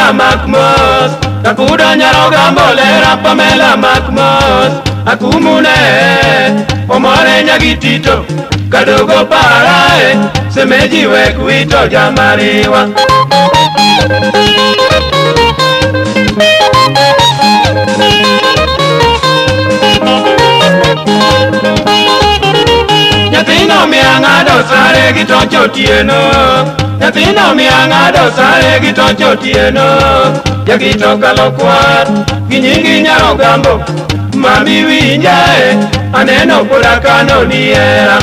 Pamela Macmos, Takuda Nyaroga Mbolera Pamela Macmos, Akumune, Omore Nyagitito, Kadogo Parae, Semeji Wekuito Jamariwa. Nyathino miangado sare gitocho tieno, Nyathino miangado sare gitocho tieno, Jagito kalokwar, ginyingi Nyarogambo, mami winjae, aneno koda kano niera.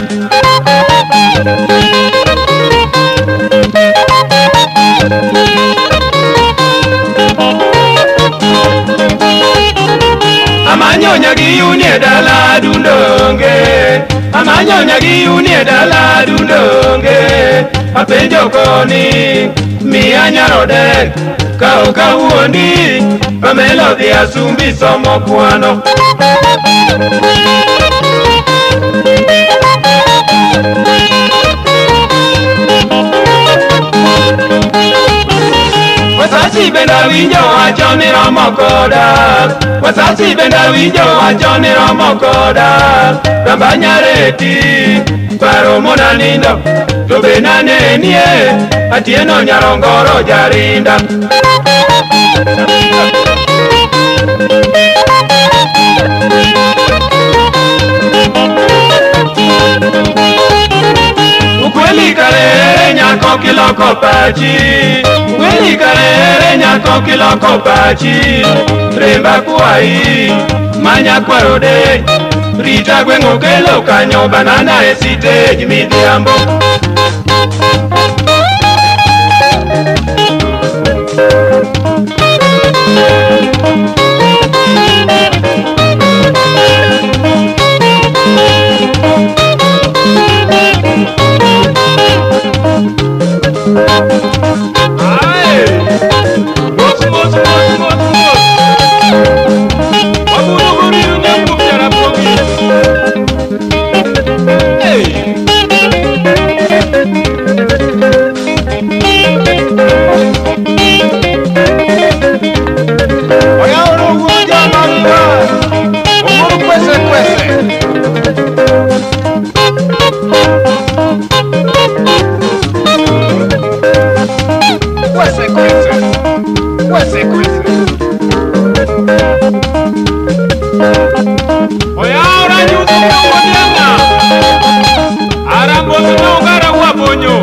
Amanyonya giunie dala dundonge, amanyonya giunie dala dundonge, apenjo koni miya nyarode, kao kawuondi, Pamela dhi asumbi somo kwano. Wasachi benda winjo wacho ni romo koda, Wasachi benda winjo wacho ni romo koda, Ramba Nyareti paro mona nindo, to be nanenie atieno Nyarongoro jarinda. Ukweli karere nyako kiloko pachi, Ukweli karere nyako kiloko pachi, Remba kuai manya kwarode, Rita gwengo kelo kanyo banana e stage midhiambo. Arambo no ngara wabonyo.